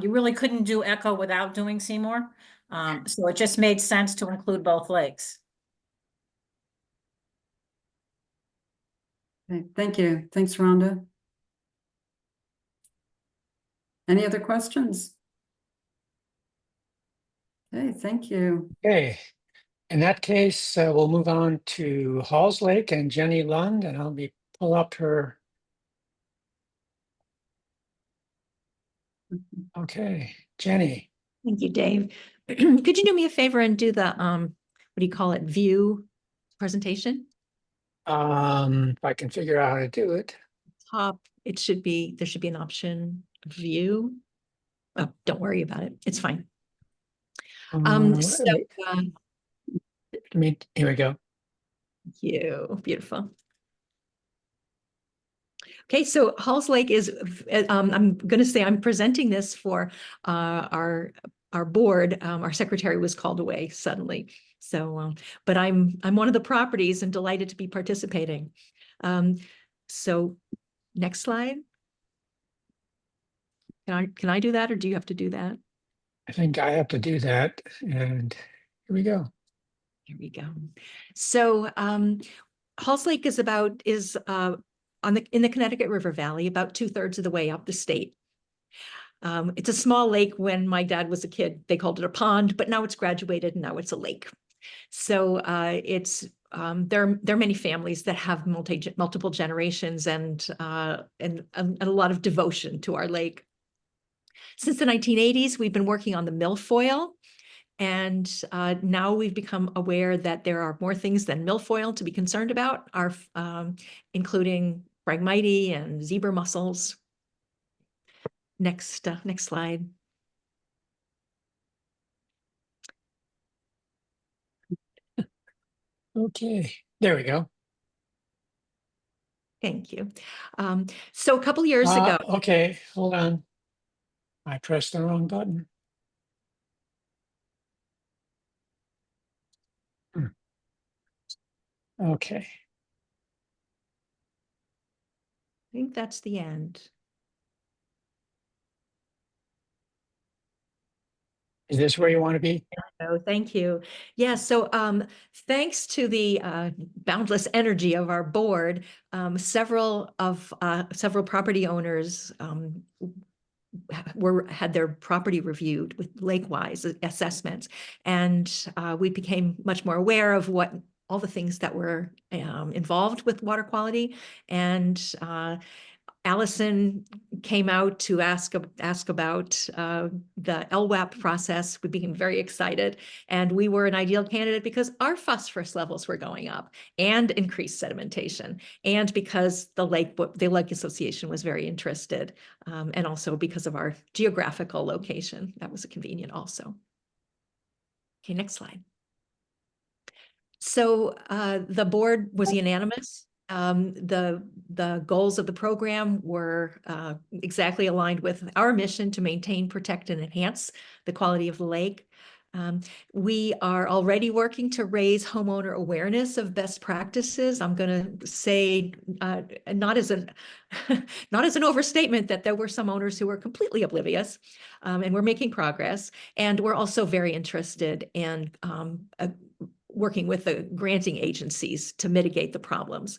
S14: you really couldn't do Echo without doing Seymour. So it just made sense to include both lakes.
S1: Okay, thank you. Thanks, Rhonda. Any other questions? Okay, thank you.
S2: Okay, in that case, we'll move on to Halls Lake and Jenny Lund, and I'll be pull up her. Okay, Jenny.
S15: Thank you, Dave. Could you do me a favor and do the, what do you call it, view presentation?
S2: If I can figure out how to do it.
S15: Top, it should be, there should be an option, view. Oh, don't worry about it. It's fine. So,
S2: Here we go.
S15: thank you, beautiful. Okay, so Halls Lake is, I'm going to say I'm presenting this for our board. Our secretary was called away suddenly. So, but I'm one of the properties and delighted to be participating. So next slide. Can I do that, or do you have to do that?
S2: I think I have to do that, and here we go.
S15: Here we go. So Halls Lake is in the Connecticut River Valley, about 2/3 of the way up the state. It's a small lake. When my dad was a kid, they called it a pond, but now it's graduated and now it's a lake. So there are many families that have multiple generations and a lot of devotion to our lake. Since the 1980s, we've been working on the milfoil. And now we've become aware that there are more things than milfoil to be concerned about, including Phragmites and zebra mussels. Next slide.
S2: Okay, there we go.
S15: Thank you. So a couple years ago.
S2: Okay, hold on. I pressed the wrong button. Okay.
S15: I think that's the end.
S2: Is this where you want to be?
S15: Oh, thank you. Yeah, so thanks to the boundless energy of our board, several property owners had their property reviewed with lake-wise assessments, and we became much more aware of what all the things that were involved with water quality. And Allison came out to ask about the LWAP process. We became very excited, and we were an ideal candidate because our phosphorus levels were going up and increased sedimentation, and because the Lake Association was very interested, and also because of our geographical location. That was convenient also. Okay, next slide. So the board was unanimous. The goals of the program were exactly aligned with our mission to maintain, protect, and enhance the quality of the lake. We are already working to raise homeowner awareness of best practices. I'm going to say, not as an overstatement, that there were some owners who were completely oblivious, and we're making progress. And we're also very interested in working with the granting agencies to mitigate the problems.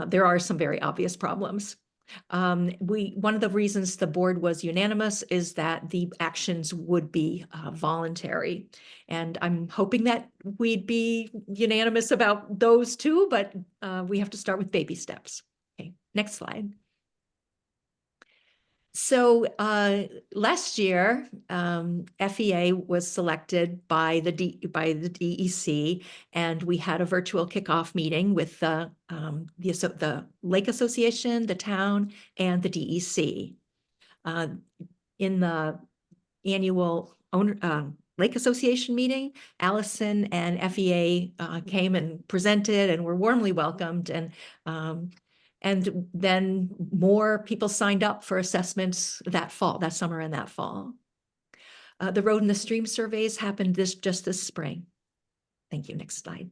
S15: There are some very obvious problems. One of the reasons the board was unanimous is that the actions would be voluntary. And I'm hoping that we'd be unanimous about those too, but we have to start with baby steps. Okay, next slide. So last year, FEA was selected by the DEC, and we had a virtual kickoff meeting with the Lake Association, the town, and the DEC. In the annual Lake Association meeting, Allison and FEA came and presented and were warmly welcomed, and then more people signed up for assessments that summer and that fall. The road and the stream surveys happened just this spring. Thank you. Next slide.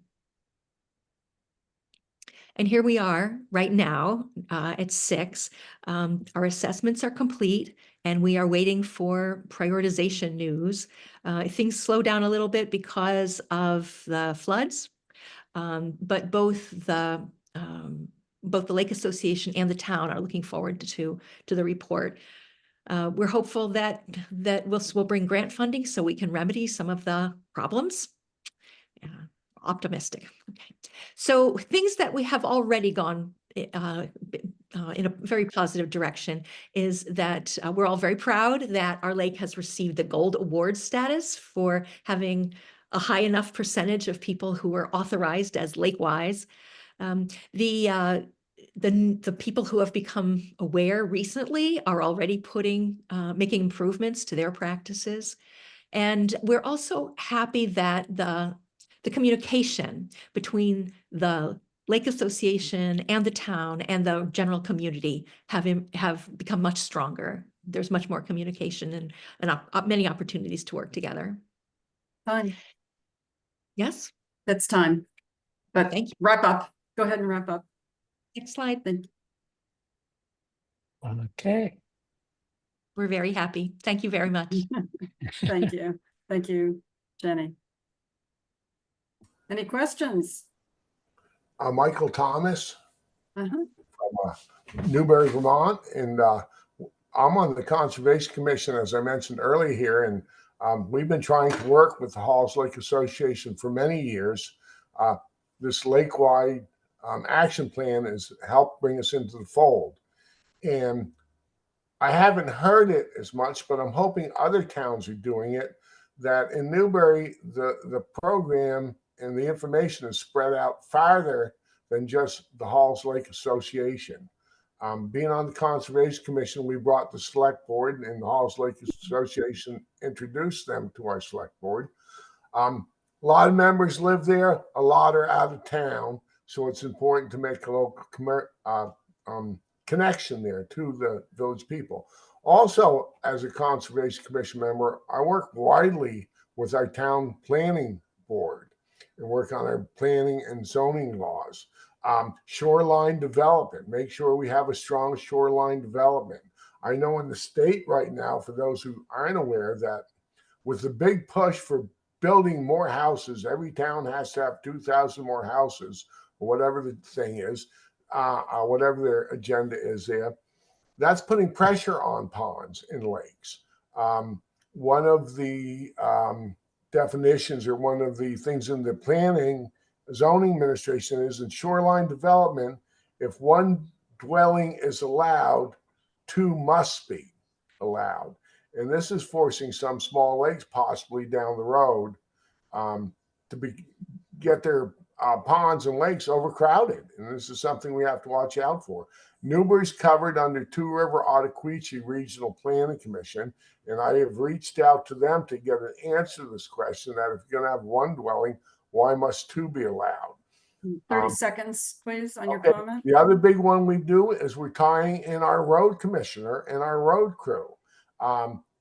S15: And here we are right now at 6. Our assessments are complete, and we are waiting for prioritization news. Things slow down a little bit because of the floods, but both the Lake Association and the town are looking forward to the report. we're hopeful that we'll bring grant funding so we can remedy some of the problems. Optimistic. Okay. So things that we have already gone in a very positive direction is that we're all very proud that our lake has received the Gold Award status for having a high enough percentage of people who are authorized as lake-wise. The people who have become aware recently are already making improvements to their practices. And we're also happy that the communication between the Lake Association and the town and the general community have become much stronger. There's much more communication and many opportunities to work together.
S1: Fine.
S15: Yes,
S1: That's time. But
S15: thank you.
S1: Wrap up. Go ahead and wrap up.
S15: Next slide.
S2: Okay.
S15: We're very happy. Thank you very much.
S1: Thank you. Thank you, Jenny. Any questions?
S5: Michael Thomas
S1: Uh-huh.
S5: from Newbury, Vermont, and I'm on the Conservation Commission, as I mentioned earlier here, and we've been trying to work with the Halls Lake Association for many years. This lake-wide action plan has helped bring us into the fold. And I haven't heard it as much, but I'm hoping other towns are doing it, that in Newbury, the program and the information is spread out farther than just the Halls Lake Association. Being on the Conservation Commission, we brought the select board, and the Halls Lake Association introduced them to our select board. A lot of members live there, a lot are out of town, so it's important to make a local connection there to the village people. Also, as a Conservation Commission member, I work widely with our town planning board and work on our planning and zoning laws. Shoreline development, make sure we have a strong shoreline development. I know in the state right now, for those who aren't aware, that with the big push for building more houses, every town has to have 2,000 more houses, or whatever the thing is, whatever their agenda is there. That's putting pressure on ponds and lakes. One of the definitions, or one of the things in the planning zoning administration, is in shoreline development, if one dwelling is allowed, two must be allowed. And this is forcing some small lakes possibly down the road to get their ponds and lakes overcrowded. And this is something we have to watch out for. Newbury's covered under Two River Ottaquechee Regional Planning Commission, and I have reached out to them to get an answer to this question, that if you're going to have one dwelling, why must two be allowed?
S1: 30 seconds, please, on your
S5: Okay.
S1: comment.
S5: The other big one we do is we're tying in our road commissioner and our road crew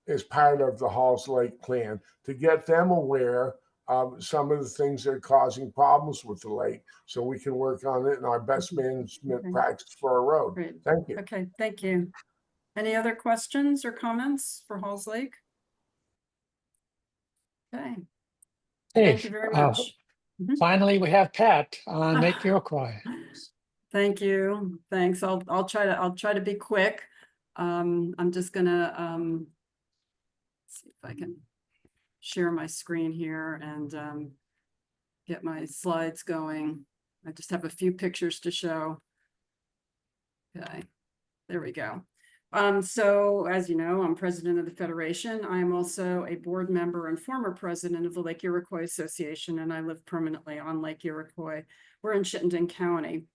S5: as part of the Halls Lake plan, to get them aware of some of the things that are causing problems with the lake, so we can work on it in our best management practice for our road.
S1: Great.
S5: Thank you.
S1: Okay, thank you. Any other questions or comments for Halls Lake? Okay, thank you very much.
S2: Finally, we have Pat on Lake Iroquois.
S1: Thank you. Thanks. I'll try to be quick. I'm just gonna see if I can share my screen here and get my slides going. I just have a few pictures to show. Okay, there we go. So as you know, I'm president of the Federation. I am also a board member and former president of the Lake Iroquois Association, and I live permanently on Lake Iroquois. We're in Chittenden County.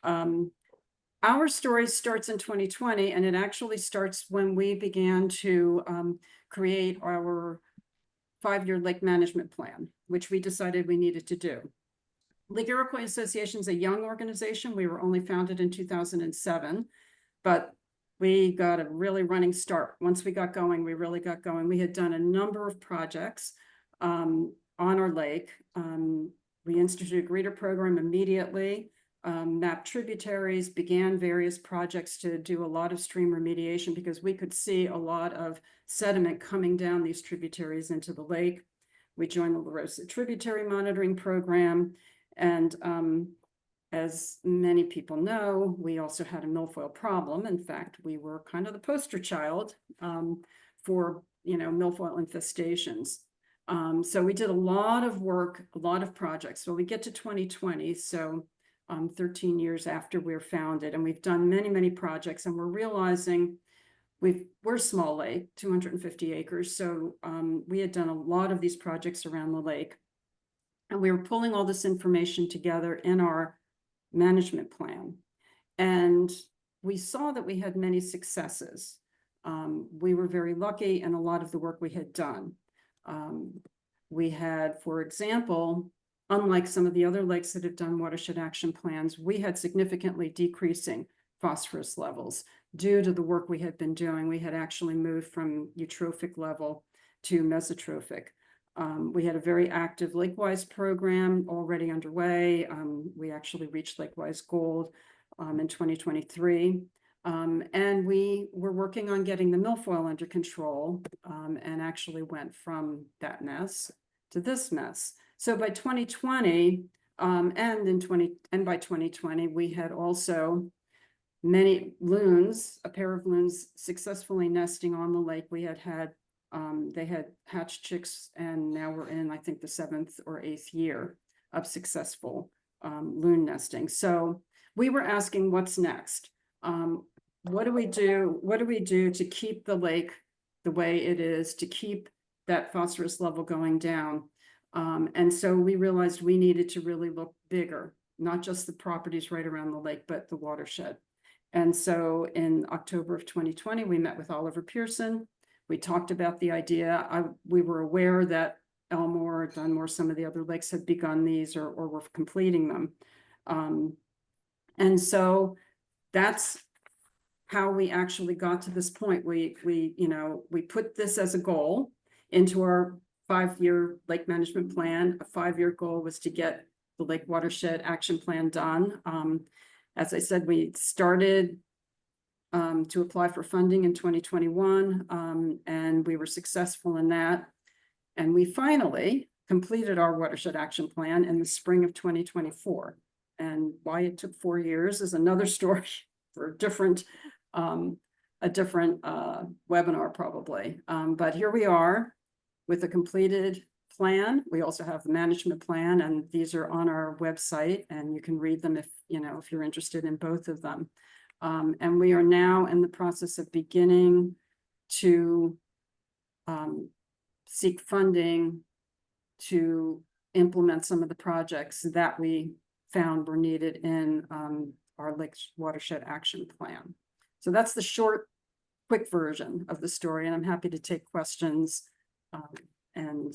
S1: Our story starts in 2020, and it actually starts when we began to create our 5-year lake management plan, which we decided we needed to do. Lake Iroquois Association is a young organization. We were only founded in 2007, but we got a really running start. Once we got going, we really got going. We had done a number of projects on our lake. We instituted a greeter program immediately, mapped tributaries, began various projects to do a lot of stream remediation because we could see a lot of sediment coming down these tributaries into the lake. We joined the La Rosa Tributary Monitoring Program, and as many people know, we also had a milfoil problem. In fact, we were kind of the poster child for, milfoil infestations. So we did a lot of work, a lot of projects. So we get to 2020, so 13 years after we were founded, and we've done many, many projects, and we're realizing we're a small lake, 250 acres. So we had done a lot of these projects around the lake, and we were pulling all this information together in our management plan. And we saw that we had many successes. We were very lucky in a lot of the work we had done. We had, for example, unlike some of the other lakes that have done watershed action plans, we had significantly decreasing phosphorus levels due to the work we had been doing. We had actually moved from eutrophic level to mesotrophic. We had a very active Lakewise program already underway. We actually reached Lakewise Gold in 2023. And we were working on getting the milfoil under control, and actually went from that mess to this mess. So by 2020, and by 2020, we had also many loons, a pair of loons successfully nesting on the lake. We had they had hatched chicks, and now we're in, I think, the 7th or 8th year of successful loon nesting. So we were asking, what's next? What do we do? What do we do to keep the lake the way it is, to keep that phosphorus level going down? And so we realized we needed to really look bigger, not just the properties right around the lake, but the watershed. And so in October of 2020, we met with Oliver Pearson. We talked about the idea. We were aware that Elmore, Dunmore, some of the other lakes had begun these or were completing them. And so that's how we actually got to this point. We put this as a goal into our 5-year lake management plan. A 5-year goal was to get the Lake Watershed Action Plan done. As I said, we started to apply for funding in 2021, and we were successful in that. And we finally completed our Watershed Action Plan in the spring of 2024. And why it took 4 years is another story for a different webinar probably. But here we are with a completed plan. We also have the management plan, and these are on our website, and you can read them if you're interested in both of them. And we are now in the process of beginning to seek funding to implement some of the projects that we found were needed in our Lake Watershed Action Plan. So that's the short, quick version of the story, and I'm happy to take questions and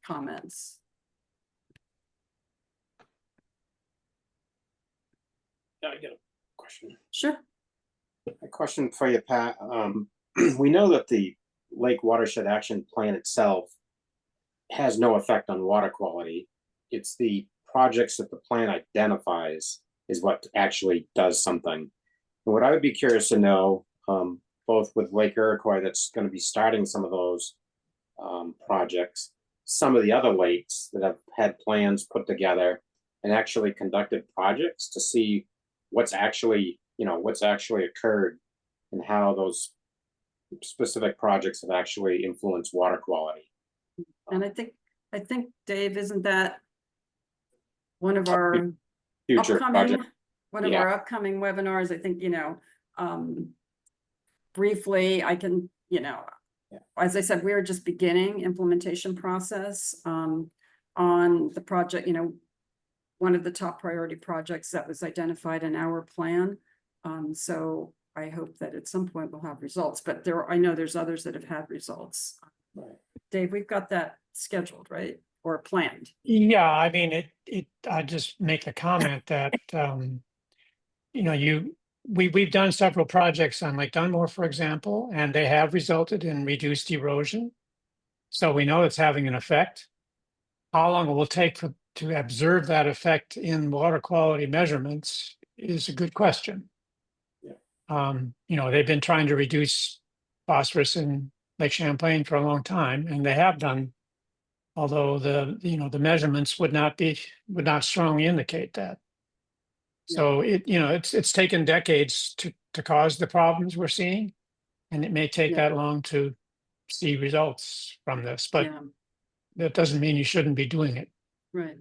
S1: comments.
S16: Yeah, I get a question.
S1: Sure.
S16: A question for you, Pat. We know that the Lake Watershed Action Plan itself has no effect on water quality. It's the projects that the plan identifies is what actually does something. And what I would be curious to know, both with Lake Iroquois, that's going to be starting some of those projects, some of the other lakes that have had plans put together and actually conducted projects to see what's actually occurred and how those specific projects have actually influenced water quality.
S1: And I think Dave, isn't that one of our
S16: future
S1: upcoming
S16: project?
S1: our upcoming webinars? I think, briefly, I can, as I said, we're just beginning implementation process on the project, one of the top priority projects that was identified in our plan. So I hope that at some point we'll have results, but I know there's others that have had results.
S16: Right.
S1: Dave, we've got that scheduled, right? Or planned.
S2: Yeah, I mean, I just make the comment that, we've done several projects on Lake Dunmore, for example, and they have resulted in reduced erosion. So we know it's having an effect. How long it will take to observe that effect in water quality measurements is a good question.
S16: Yeah.
S2: They've been trying to reduce phosphorus in Lake Champlain for a long time, and they have done Although the measurements would not strongly indicate that. So it's taken decades to cause the problems we're seeing, and it may take
S1: Yeah.
S2: that long to see results from this, but
S1: Yeah.
S2: that doesn't mean you shouldn't be doing it.
S1: Right.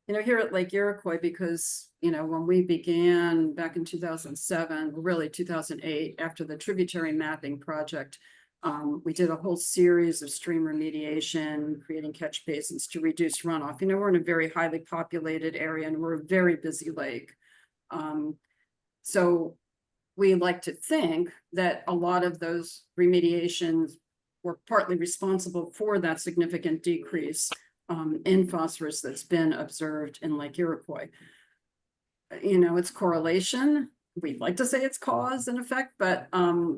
S1: Here at Lake Iroquois, because, when we began back in 2007, really 2008, after the tributary mapping project, we did a whole series of stream remediation, creating catch basins to reduce runoff. We're in a very highly populated area and we're a very busy lake. So we like to think that a lot of those remediations were partly responsible for that significant decrease in phosphorus that's been observed in Lake Iroquois. It's correlation. We'd like to say it's cause and effect, but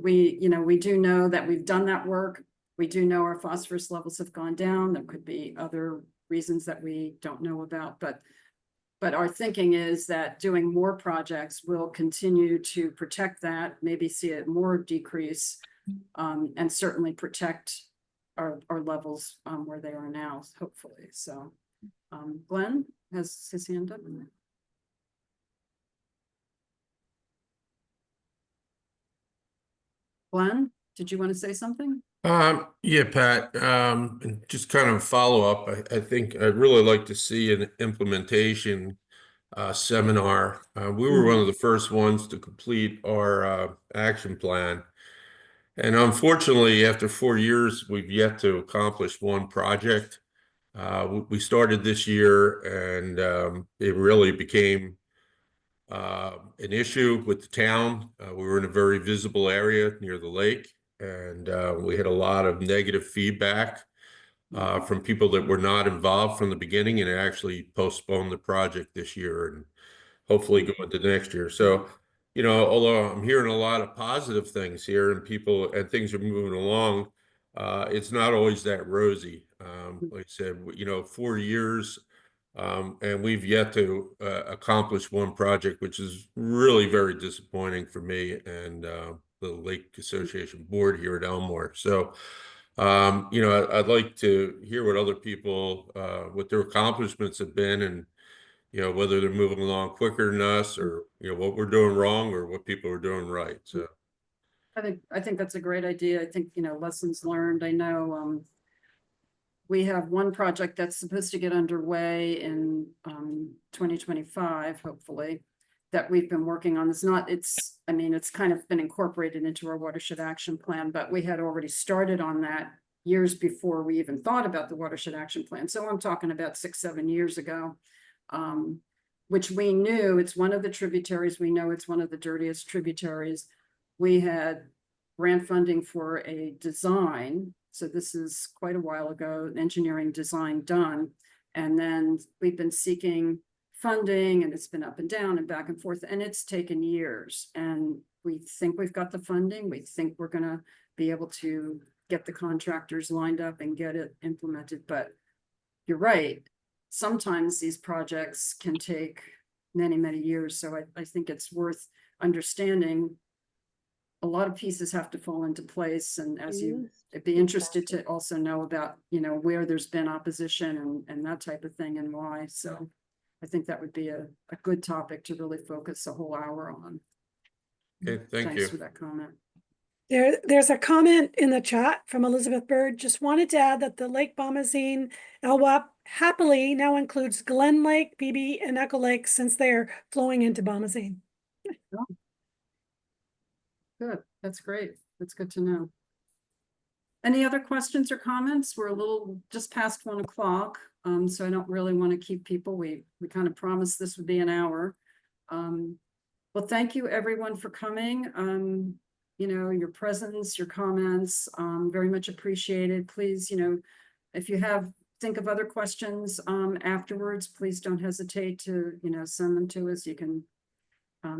S1: we do know that we've done that work. We do know our phosphorus levels have gone down. There could be other reasons that we don't know about, but our thinking is that doing more projects will continue to protect that, maybe see it more decrease, and certainly protect our levels where they are now, hopefully. So Glenn has his hand up. Glenn, did you want to say something?
S17: Yeah, Pat, and just kind of follow up. I think I'd really like to see an implementation seminar. We were one of the first ones to complete our action plan. And unfortunately, after 4 years, we've yet to accomplish one project. We started this year and it really became an issue with the town. We were in a very visible area near the lake, and we had a lot of negative feedback from people that were not involved from the beginning, and it actually postponed the project this year and hopefully go into next year. So, although I'm hearing a lot of positive things here and things are moving along, it's not always that rosy. Like I said, 4 years. And we've yet to accomplish one project, which is really very disappointing for me and the Lake Association board here at Elmore. So, I'd like to hear what other people, what their accomplishments have been, and whether they're moving along quicker than us, or what we're doing wrong, or what people are doing right. So,
S1: I think that's a great idea. I think lessons learned. I know. We have one project that's supposed to get underway in 2025, hopefully, that we've been working on. It's kind of been incorporated into our watershed action plan, but we had already started on that years before we even thought about the watershed action plan. So I'm talking about 6-7 years ago, which we knew it's one of the tributaries. We know it's one of the dirtiest tributaries. We had grant funding for a design. So this is quite a while ago, engineering design done. And then we've been seeking funding, and it's been up and down and back and forth, and it's taken years. And we think we've got the funding. We think we're going to be able to get the contractors lined up and get it implemented. But you're right. Sometimes these projects can take many, many years. So I think it's worth understanding a lot of pieces have to fall into place. And I'd be interested to also know about, where there's been opposition and that type of thing and why. So I think that would be a good topic to really focus a whole hour on.
S17: okay, thank you.
S1: Thanks for that comment.
S7: There's a comment in the chat from Elizabeth Bird. Just wanted to add that the Lake Bomazene LWAP happily now includes Glen Lake, BB, and Echo Lake since they're flowing into Bomazene.
S1: Oh. Good. That's great. That's good to know. Any other questions or comments? We're a little just past 1 o'clock. So I don't really want to keep people. We kind of promised this would be an hour. Well, thank you everyone for coming. Your presence, your comments, very much appreciated. Please, if you think of other questions afterwards, please don't hesitate to, send them to us. You can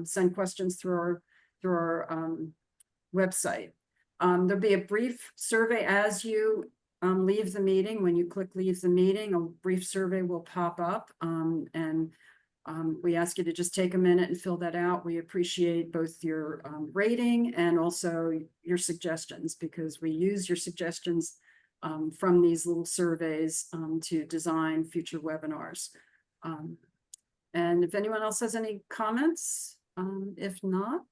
S1: send questions through our website. There'll be a brief survey as you leave the meeting. When you click leave the meeting, a brief survey will pop up, and we ask you to just take a minute and fill that out. We appreciate both your rating and also your suggestions, because we use your suggestions from these little surveys to design future webinars. And if anyone else has any comments, if not,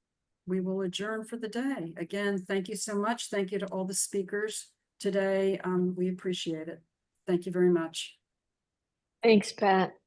S1: we will adjourn for the day. Again, thank you so much. Thank you to all the speakers today. We appreciate it. Thank you very much.
S6: Thanks, Pat.